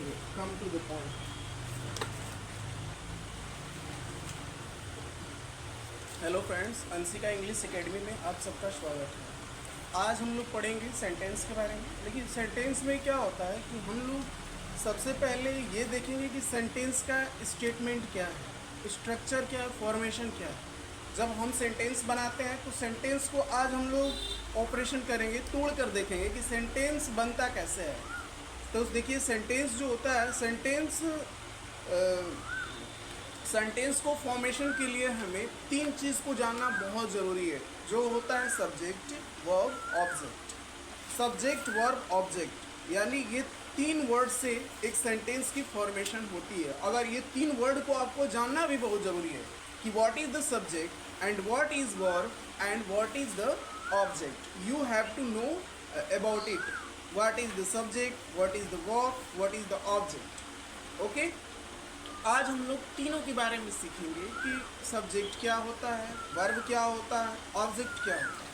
चलिए come to the point. Hello friends, Anshika English academy में आप सबका स्वागत है। आज हम लोग पढ़ेंगे सेंटेंस के बारे में। लेकिन सेंटेंस में क्या होता है कि हम लोग सबसे पहले ये देखेंगे कि सेंटेंस का स्टेटमेंट क्या है, स्ट्रक्चर क्या है, फॉर्मेशन क्या है। जब हम सेंटेंस बनाते हैं तो सेंटेंस को आज हम लोग ऑपरेशन करेंगे, तोड़ कर देखेंगे कि सेंटेंस बनता कैसे है। तो देखिए, सेंटेंस जो होता है, सेंटेंस को फॉर्मेशन के लिए हमें तीन चीज़ को जानना बहुत ज़रूरी है, जो होता है subject, verb, object. Subject, verb, object, यानी ये तीन वर्ड से एक सेंटेंस की फॉर्मेशन होती है। अगर ये तीन वर्ड को आपको जानना भी बहुत ज़रूरी है कि what is the subject and what is verb and what is the object. You have to know about it, what is the subject, what is the verb, what is the object. Okay, आज हम लोग तीनों के बारे में सीखेंगे कि subject क्या होता है, वर्ब क्या होता है, ऑब्जेक्ट क्या होता है।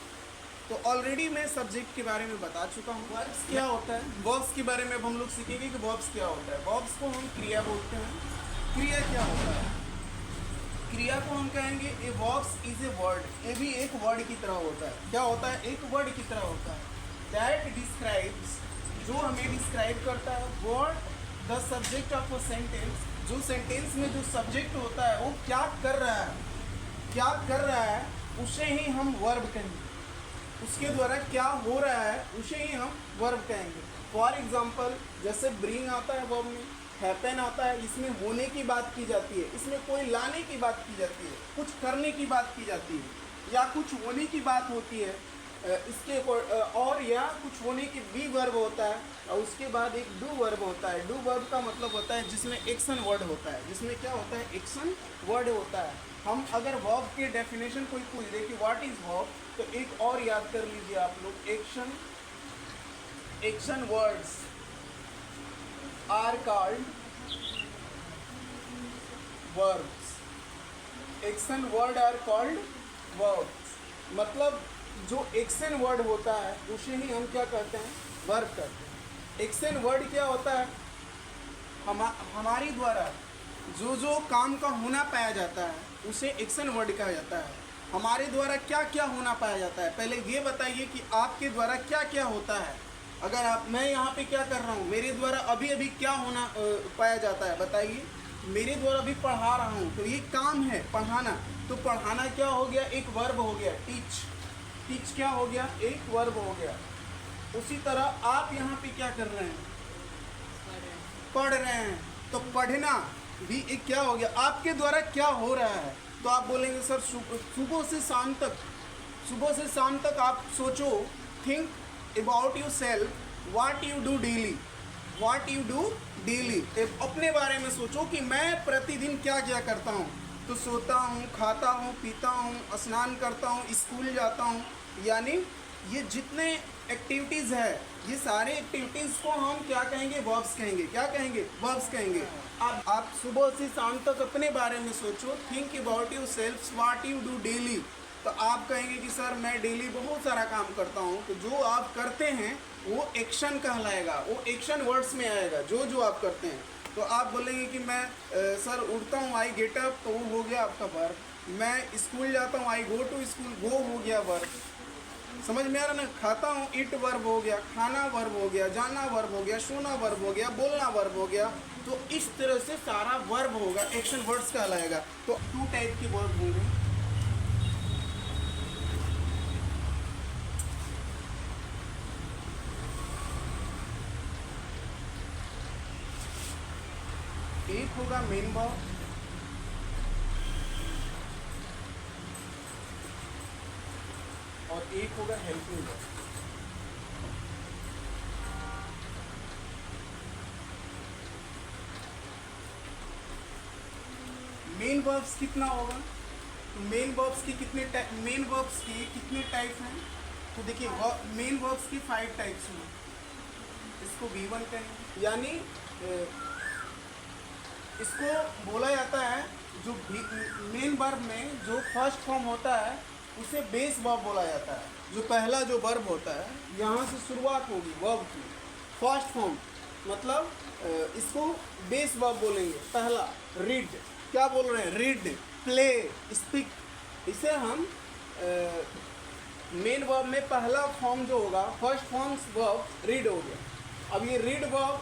तो ऑलरेडी मैं सब्जेक्ट के बारे में बता चुका हूँ। वर्ब्स क्या होता है, वर्ब्स के बारे में अब हम लोग सीखेंगे कि वर्ब्स क्या होता है। वर्ब्स को हम क्रिया बोलते हैं। क्रिया क्या होता है? क्रिया को हम कहेंगे ए वर्ब्स इज ए वर्ड। ये भी एक वर्ड की तरह होता है। क्या होता है? एक वर्ड की तरह होता है। दैट डिस्क्राइब्स, जो हमें डिस्क्राइब करता है what the subject of a sentence. जो सेंटेंस में जो सब्जेक्ट होता है वो क्या कर रहा है, उसे ही हम वर्ब कहेंगे। उसके द्वारा क्या हो रहा है उसे ही हम वर्ब कहेंगे। फॉर एग्जाम्पल, जैसे ब्रिंग आता है वर्ब में, हैपन आता है, इसमें होने की बात की जाती है, इसमें कोई लाने की बात की जाती है, कुछ करने की बात की जाती है, या कुछ होने की बात होती है इसके और या कुछ होने की भी वर्ब होता है, और उसके बाद एक डू वर्ब होता है। डू वर्ब का मतलब होता है जिसमें एक्शन वर्ड होता है। जिसमें क्या होता है? एक्शन वर्ड होता है। हम अगर वर्ब के डेफिनेशन कोई पूछ दे कि व्हाट इज वर्ब, तो एक और याद कर लीजिए आप लोग, action words are called verbs. Action word are called verbs. मतलब जो एक्शन वर्ड होता है उसे ही हम क्या कहते हैं? वर्ब कहते हैं। एक्शन वर्ड क्या होता है? हमारी द्वारा जो काम का होना पाया जाता है उसे एक्शन वर्ड कहा जाता है। हमारे द्वारा क्या क्या होना पाया जाता है, पहले ये बताइए कि आपके द्वारा क्या क्या होता है। अगर मैं यहाँ पे क्या कर रहा हूँ, मेरे द्वारा अभी अभी क्या होना पाया जाता है, बताइए। मेरे द्वारा अभी पढ़ा रहा हूँ, तो ये काम है पढ़ाना। तो पढ़ाना क्या हो गया? एक वर्ब हो गया। टीच क्या हो गया? एक वर्ब हो गया। उसी तरह आप यहाँ पे क्या कर रहे हैं? पढ़ रहे हैं। तो पढ़ना भी एक क्या हो गया? आपके द्वारा क्या हो रहा है। तो आप बोलेंगे सर सुबह से शाम तक आप सोचो, think about your self, what you do daily. अपने बारे में सोचो कि मैं प्रतिदिन क्या क्या करता हूँ। तो सोता हूँ, खाता हूँ, पीता हूँ, स्नान करता हूँ, स्कूल जाता हूँ। यानी ये जितने एक्टिविटीज़ है, ये सारे एक्टिविटीज़ को हम क्या कहेंगे? वर्ब्स कहेंगे। क्या कहेंगे? वर्ब्स कहेंगे। अब आप सुबह से शाम तक अपने बारे में सोचो, think about your self, what you do daily. तो आप कहेंगे कि सर मैं डेली बहुत सारा काम करता हूँ। तो जो आप करते हैं वो एक्शन कहलाएगा, वो एक्शन वर्ड्स में आएगा, जो आप करते हैं। तो आप बोलेंगे कि मैं सर उठता हूँ, आई गेट अप, तो वो हो गया आपका वर्ब। मैं स्कूल जाता हूँ, आई गो टू स्कूल, गो हो गया वर्ब। समझ में आ रहा ना? खाता हूँ, इट वर्ब हो गया, खाना वर्ब हो गया, जाना वर्ब हो गया, सोना वर्ब हो गया, बोलना वर्ब हो गया। तो इस तरह से सारा वर्ब होगा, एक्शन वर्ड्स कहलाएगा। तो 2 टाइप के वर्ब होंगे। एक होगा मेन वर्ब, और एक होगा हेल्पिंग वर्ब। मेन वर्ब्स कितना होगा? तो मेन वर्ब्स की कितने टाइप हैं? तो देखिए, मेन वर्ब्स की 5 टाइप्स हैं। इसको V1 कहेंगे, यानी इसको बोला जाता है, जो मेन वर्ब में जो फर्स्ट फॉर्म होता है उसे बेस वर्ब बोला जाता है। जो पहला जो वर्ब होता है, यहाँ से शुरुआत होगी वर्ब की, फर्स्ट फॉर्म। मतलब इसको बेस वर्ब बोलेंगे। पहला रीड, क्या बोल रहे हैं, रीड, प्ले, स्पीक। इसे हम मेन वर्ब में पहला फॉर्म जो होगा, फर्स्ट फॉर्म वर्ब रीड हो गया। अब ये रीड वर्ब,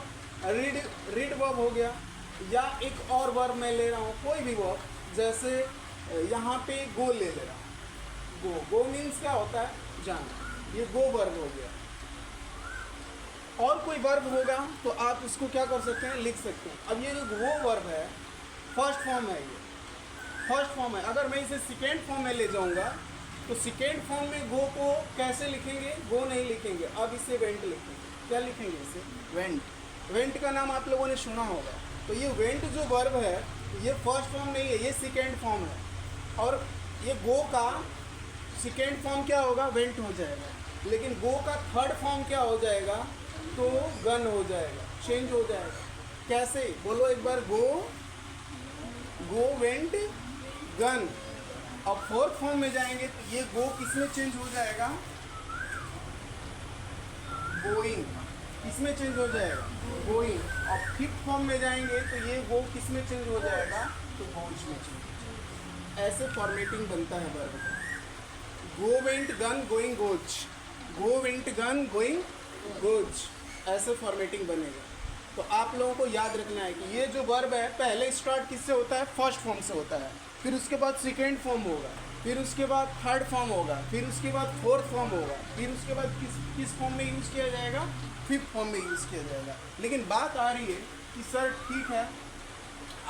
रीड वर्ब हो गया। या एक और वर्ब मैं ले रहा हूँ, कोई भी वर्ब, जैसे यहाँ पे गो ले रहा हूँ। गो मीन्स क्या होता है, जाना, ये गो वर्ब हो गया। और कोई वर्ब होगा तो आप इसको क्या कर सकते हैं, लिख सकते हैं। अब ये जो वो वर्ब है, फर्स्ट फॉर्म है, ये फर्स्ट फॉर्म है। अगर मैं इसे सेकेंड फॉर्म में ले जाऊंगा तो सेकेंड फॉर्म में गो को कैसे लिखेंगे, गो नहीं लिखेंगे, अब इसे वेंट लिखेंगे। क्या लिखेंगे, इसे वेंट। वेंट का नाम आप लोगों ने सुना होगा। तो ये वेंट जो वर्ब है, ये फर्स्ट फॉर्म नहीं है, ये सेकेंड फॉर्म है। और ये गो का सेकेंड फॉर्म क्या होगा, वेंट हो जाएगा। लेकिन गो का थर्ड फॉर्म क्या हो जाएगा, तो गन हो जाएगा, चेंज हो जाएगा। कैसे, बोलो एक बार, गो वेंट गन। अब फोर्थ फॉर्म में जाएंगे तो ये गो किसमें चेंज हो जाएगा, गोइंग। किसमें चेंज हो जाएगा, गोइंग। अब फिफ्थ फॉर्म में जाएंगे तो ये गो किसमें चेंज हो जाएगा, तो गोज में चेंज हो जाएगा। ऐसे फॉर्मेटिंग बनता है वर्ब का। Go went gun going goes, go went gun going goes, ऐसे फॉर्मेटिंग बनेगा। तो आप लोगों को याद रखना है कि ये जो वर्ब है, पहले स्टार्ट किससे होता है, फर्स्ट फॉर्म से होता है। फिर उसके बाद सेकेंड फॉर्म होगा, फिर उसके बाद थर्ड फॉर्म होगा, फिर उसके बाद फोर्थ फॉर्म होगा, फिर उसके बाद किस फॉर्म में यूज़ किया जाएगा, फिफ्थ फॉर्म में यूज़ किया जाएगा। लेकिन बात आ रही है कि सर ठीक है,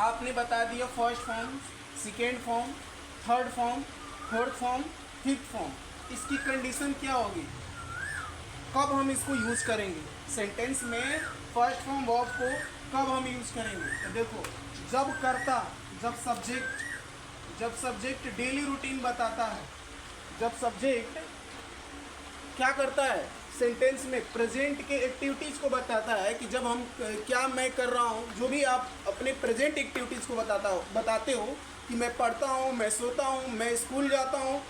आपने बता दिया first form, second form, third form, fourth form, fifth form. इसकी कंडीशन क्या होगी, कब हम इसको यूज़ करेंगे सेंटेंस में, फर्स्ट फॉर्म वर्ब को कब हम यूज़ करेंगे। तो देखो, जब कर्ता, जब सब्जेक्ट डेली रूटीन बताता है, जब सब्जेक्ट क्या करता है, सेंटेंस में प्रेजेंट के एक्टिविटीज़ को बताता है कि जब हम क्या मैं कर रहा हूँ, जो भी आप अपने प्रेजेंट एक्टिविटीज़ को बताते हो कि मैं पढ़ता हूँ, मैं सोता हूँ, मैं स्कूल जाता हूँ।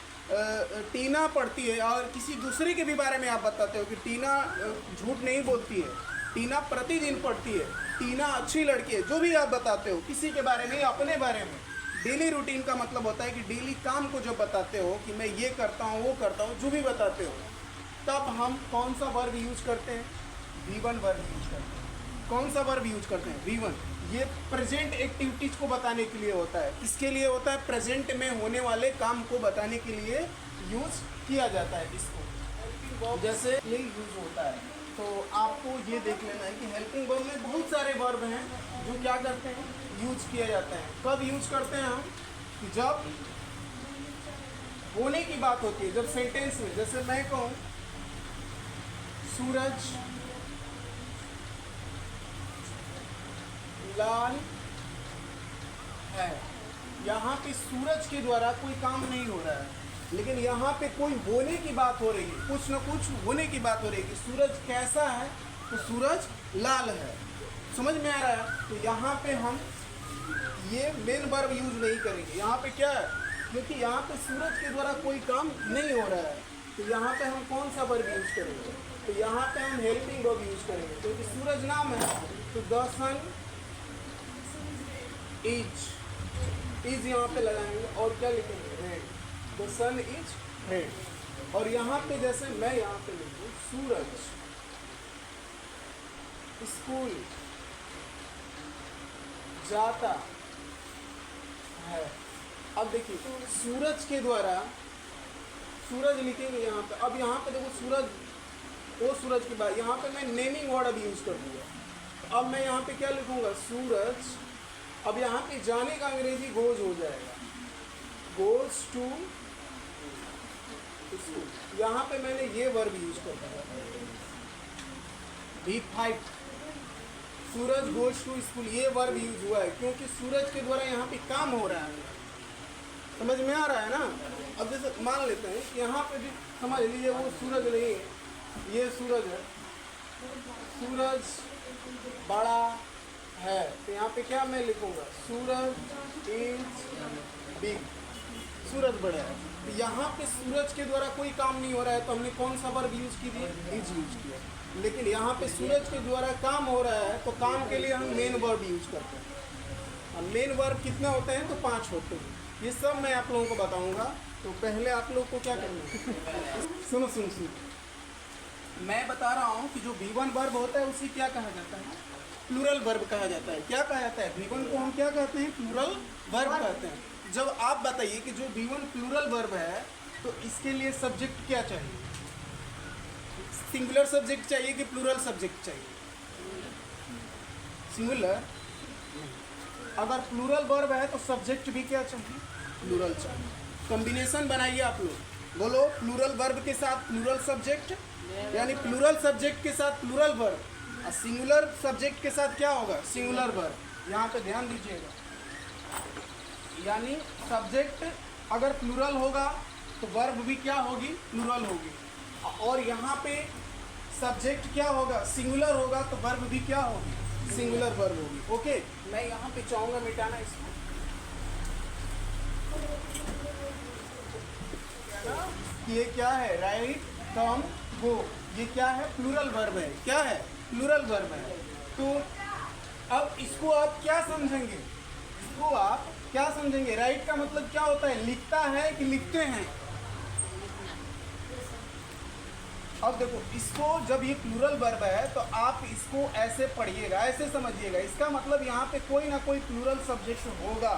टीना पढ़ती है, और किसी दूसरे के भी बारे में आप बताते हो कि टीना झूठ नहीं बोलती है, टीना प्रतिदिन पढ़ती है, टीना अच्छी लड़की है। जो भी आप बताते हो किसी के बारे में, अपने बारे में, डेली रूटीन का मतलब होता है कि डेली काम को जब बताते हो कि मैं ये करता हूँ, वो करता हूँ, जो भी बताते हो, तब हम कौन सा वर्ब यूज करते हैं, V1 वर्ब यूज करते हैं। कौन सा वर्ब यूज करते हैं, V1। ये प्रेजेंट एक्टिविटीज को बताने के लिए होता है। किसके लिए होता है, प्रेजेंट में होने वाले काम को बताने के लिए यूज किया जाता है इसको, जैसे ये यूज होता है। तो आपको ये देख लेना है कि हेल्पिंग वर्ब में बहुत सारे वर्ब हैं जो क्या करते हैं, यूज किए जाते हैं। कब यूज करते हैं हम, जब होने की बात होती है, जब सेंटेंस में, जैसे मैं कहूँ सूरज लाल है, यहाँ पे सूरज के द्वारा कोई काम नहीं हो रहा है, लेकिन यहाँ पे कोई होने की बात हो रही है, कुछ ना कुछ होने की बात हो रही है कि सूरज कैसा है, तो सूरज लाल है। समझ में आ रहा है। तो यहाँ पे हम ये मेन वर्ब यूज नहीं करेंगे। यहाँ पे क्या है, क्योंकि यहाँ पे सूरज के द्वारा कोई काम नहीं हो रहा है, तो यहाँ पे हम कौन सा वर्ब यूज करेंगे, तो यहाँ पे हम हेल्पिंग वर्ब यूज करेंगे। क्योंकि सूरज नाम है, तो द सन इज यहाँ पे लगाएंगे, और क्या लिखेंगे, red, the sun is red. और यहाँ पे जैसे मैं यहाँ पे लिखूँ सूरज स्कूल जाता है। अब देखिए, सूरज के द्वारा, सूरज लिखेंगे यहाँ पे। अब यहाँ पे देखो सूरज, वो सूरज के बाद यहाँ पे मैं नेमिंग वर्ड अभी यूज कर दूंगा। अब मैं यहाँ पे क्या लिखूंगा, सूरज। अब यहाँ पे जाने का अंग्रेजी गोज हो जाएगा, गोज टू स्कूल। यहाँ पे मैंने ये वर्ब यूज कर दिया, B5, Suraj goes to school, ये वर्ब यूज हुआ है क्योंकि सूरज के द्वारा यहाँ पे काम हो रहा है। समझ में आ रहा है ना। अब जैसे मान लेते हैं कि यहाँ पे भी समझ लीजिए वो सूरज नहीं है, ये सूरज है, सूरज बड़ा है, तो यहाँ पे क्या मैं लिखूंगा, सूरज इज बिग। सूरज बढ़ा है। तो यहाँ पे सूरज के द्वारा कोई काम नहीं हो रहा है, तो हमने कौन सा वर्ब यूज की थी? इज यूज किया। लेकिन यहाँ पे सूरज के द्वारा काम हो रहा है, तो काम के लिए हम मेन वर्ब यूज करते हैं। और मेन वर्ब कितने होते हैं? तो 5 होते हैं। ये सब मैं आप लोगों को बताऊंगा। तो पहले आप लोग को क्या करना है? सुनो, मैं बता रहा हूँ कि जो V1 वर्ब होता है उसे क्या कहा जाता है? प्लूरल वर्ब कहा जाता है। क्या कहा जाता है? V1 को हम क्या कहते हैं? प्लूरल वर्ब कहते हैं। जब आप बताइए कि जो V1 प्लूरल वर्ब है, तो इसके लिए सब्जेक्ट क्या चाहिए? सिंगुलर सब्जेक्ट चाहिए कि प्लूरल सब्जेक्ट चाहिए? सिंगुलर। अगर प्लूरल वर्ब है तो सब्जेक्ट भी क्या चाहिए? प्लूरल चाहिए। कॉम्बिनेशन बनाइए आप लोग, बोलो प्लूरल वर्ब के साथ प्लूरल सब्जेक्ट, यानी प्लूरल सब्जेक्ट के साथ प्लूरल वर्ब, और सिंगुलर सब्जेक्ट के साथ क्या होगा? Singular verb. यहाँ पे ध्यान दीजिएगा, यानी सब्जेक्ट अगर प्लूरल होगा तो वर्ब भी क्या होगी? प्लूरल होगी। और यहाँ पे सब्जेक्ट क्या होगा? सिंगुलर होगा, तो वर्ब भी क्या होगी? सिंगुलर वर्ब होगी। ओके, मैं यहाँ पे चाहूँगा मिटाना इसको। ये क्या है? राइट, कम, गो। ये क्या है? प्लूरल वर्ब है। क्या है? प्लूरल वर्ब है। तो अब इसको आप क्या समझेंगे? इसको आप क्या समझेंगे? राइट का मतलब क्या होता है? लिखता है कि लिखते हैं? अब देखो, इसको जब ये प्लूरल वर्ब है तो आप इसको ऐसे पढ़िएगा, ऐसे समझिएगा। इसका मतलब यहाँ पे कोई ना कोई प्लूरल सब्जेक्ट होगा।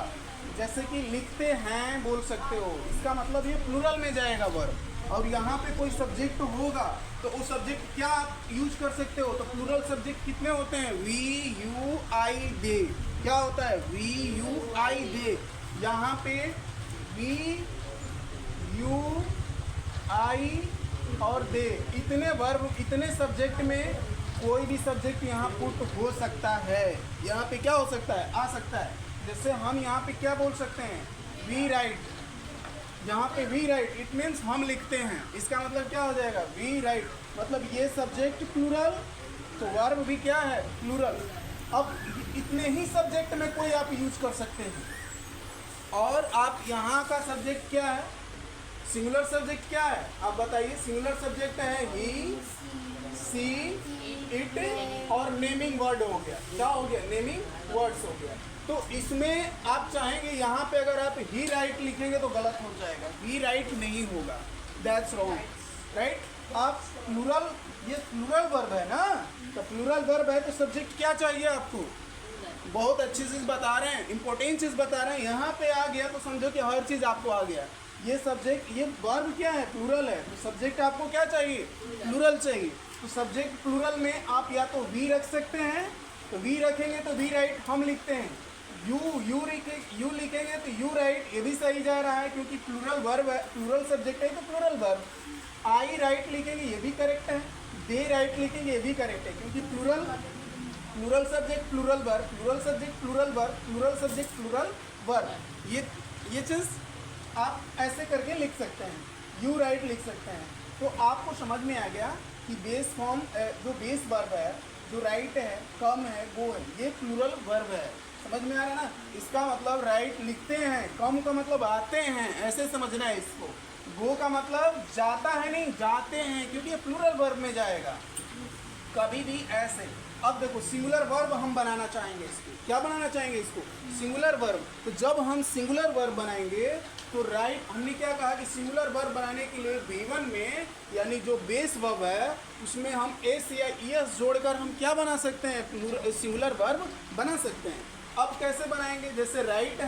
जैसे कि लिखते हैं बोल सकते हो, इसका मतलब ये प्लूरल में जाएगा वर्ब। और यहाँ पे कोई सब्जेक्ट होगा तो वो सब्जेक्ट क्या आप यूज कर सकते हो? तो प्लूरल सब्जेक्ट कितने होते हैं? वी, यू, आई, दे। क्या होता है? वी, यू, आई, दे। यहाँ पे वी, यू, आई और दे, इतने वर्ब, इतने सब्जेक्ट में कोई भी सब्जेक्ट यहाँ पुट हो सकता है। यहाँ पे क्या हो सकता है? आ सकता है। जैसे हम यहाँ पे क्या बोल सकते हैं? We write. यहाँ पे वी राइट, इट मीन्स हम लिखते हैं। इसका मतलब क्या हो जाएगा? वी राइट, मतलब ये सब्जेक्ट प्लूरल, तो वर्ब भी क्या है? प्लूरल। अब इतने ही सब्जेक्ट में कोई आप यूज कर सकते हैं। और आप यहाँ का सब्जेक्ट क्या है? सिंगुलर सब्जेक्ट क्या है? आप बताइए। सिंगुलर सब्जेक्ट है ही, सी, इट और नेमिंग वर्ड हो गया। क्या हो गया? नेमिंग वर्ड्स हो गया। तो इसमें आप चाहेंगे यहाँ पे अगर आप ही राइट लिखेंगे तो गलत हो जाएगा, ही राइट नहीं होगा, दैट्स रॉन्ग। राइट? आप प्लूरल, ये प्लूरल वर्ब है ना, तो प्लूरल वर्ब है तो सब्जेक्ट क्या चाहिए आपको? बहुत अच्छी चीज़ बता रहे हैं, इंपॉर्टेंट चीज़ बता रहे हैं। यहाँ पे आ गया तो समझो कि हर चीज़ आपको आ गया। ये सब्जेक्ट, ये वर्ब क्या है? प्लूरल है, तो सब्जेक्ट आपको क्या चाहिए? प्लूरल चाहिए। तो सब्जेक्ट प्लूरल में आप या तो वी रख सकते हैं, तो वी रखेंगे तो वी राइट हम लिखते हैं। यू लिखेंगे तो यू राइट, ये भी सही जा रहा है क्योंकि प्लूरल वर्ब है, प्लूरल सब्जेक्ट है तो प्लूरल वर्ब। आई राइट लिखेंगे, ये भी करेक्ट है। दे राइट लिखेंगे, ये भी करेक्ट है क्योंकि plural subject plural verb, plural subject plural verb, plural subject plural verb. ये चीज़ आप ऐसे करके लिख सकते हैं, यू राइट लिख सकते हैं। तो आपको समझ में आ गया कि बेस फॉर्म, जो बेस वर्ब है, जो राइट है, कम है, गो है, ये प्लूरल वर्ब है। समझ में आ रहा है ना? इसका मतलब राइट लिखते हैं, कम का मतलब आते हैं, ऐसे समझना है इसको। गो का मतलब जाता है नहीं, जाते हैं, क्योंकि ये प्लूरल वर्ब में जाएगा, कभी भी ऐसे। अब देखो, सिंगुलर वर्ब हम बनाना चाहेंगे इसको। क्या बनाना चाहेंगे इसको? Singular verb. तो जब हम सिंगुलर वर्ब बनाएंगे तो राइट, हमने क्या कहा कि सिंगुलर वर्ब बनाने के लिए V1 में, यानी जो बेस वर्ब है, उसमें हम एस या ईएस जोड़कर हम क्या बना सकते हैं? सिंगुलर वर्ब बना सकते हैं। अब कैसे बनाएंगे? जैसे राइट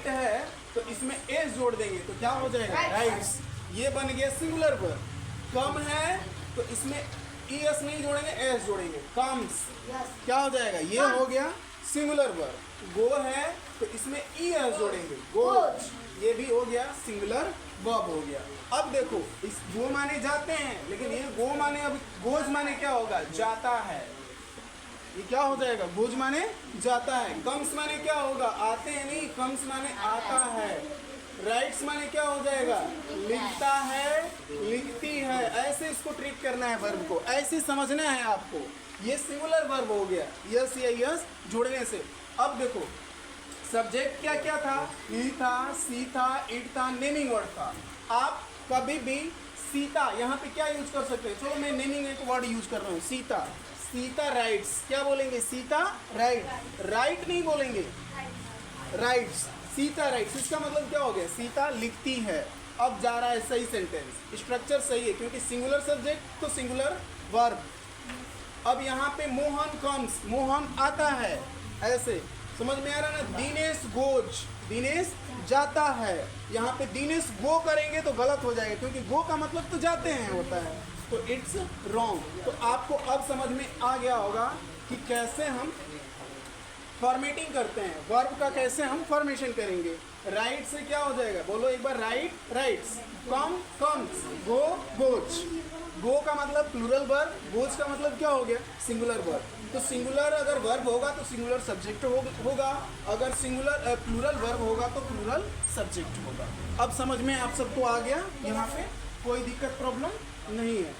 है तो इसमें एस जोड़ देंगे तो क्या हो जाएगा? राइट्स। ये बन गया सिंगुलर वर्ब। कम है तो इसमें ईएस नहीं जोड़ेंगे, एस जोड़ेंगे, कम्स। क्या हो जाएगा? ये हो गया सिंगुलर वर्ब। गो है तो इसमें ईएस जोड़ेंगे, गोज। ये भी हो गया सिंगुलर वर्ब हो गया। अब देखो, इस गो माने जाते हैं, लेकिन ये गो माने, अब गोज माने क्या होगा? जाता है। ये क्या हो जाएगा? गोज माने जाता है। कम्स माने क्या होगा? आते हैं नहीं, कम्स माने आता है। राइट्स माने क्या हो जाएगा? लिखता है, लिखती है। ऐसे इसको ट्रीट करना है वर्ब को, ऐसे समझना है आपको। ये सिंगुलर वर्ब हो गया, यस या यस जोड़ने से। अब देखो, सब्जेक्ट क्या क्या था? ही था, सी था, इट था, नेमिंग वर्ड था। आप कभी भी सीता यहाँ पे क्या यूज कर सकते हैं? चलो मैं नेमिंग एक वर्ड यूज कर रहा हूँ, सीता। सीता राइट्स, क्या बोलेंगे? सीता राइट, राइट नहीं बोलेंगे, राइट्स। सीता राइट्स, इसका मतलब क्या हो गया? सीता लिखती है। अब जा रहा है सही सेंटेंस, स्ट्रक्चर सही है क्योंकि सिंगुलर सब्जेक्ट तो सिंगुलर वर्ब। अब यहाँ पे मोहन कम्स, मोहन आता है, ऐसे समझ में आ रहा है ना? दिनेश गोज, दिनेश जाता है। यहाँ पे दिनेश गो करेंगे तो गलत हो जाएगा क्योंकि गो का मतलब तो जाते हैं होता है, तो इट्स रॉन्ग। तो आपको अब समझ में आ गया होगा कि कैसे हम फॉर्मेटिंग करते हैं, वर्ब का कैसे हम फॉर्मेशन करेंगे। राइट से क्या हो जाएगा? बोलो एक बार, write writes, come comes, go goes. Go का मतलब प्लूरल वर्ब, गोज का मतलब क्या हो गया? Singular verb. तो सिंगुलर अगर वर्ब होगा तो सिंगुलर सब्जेक्ट होगा, अगर सिंगुलर प्लूरल वर्ब होगा तो प्लूरल सब्जेक्ट होगा। अब समझ में आप सबको आ गया? यहाँ पे कोई दिक्कत प्रॉब्लम नहीं है।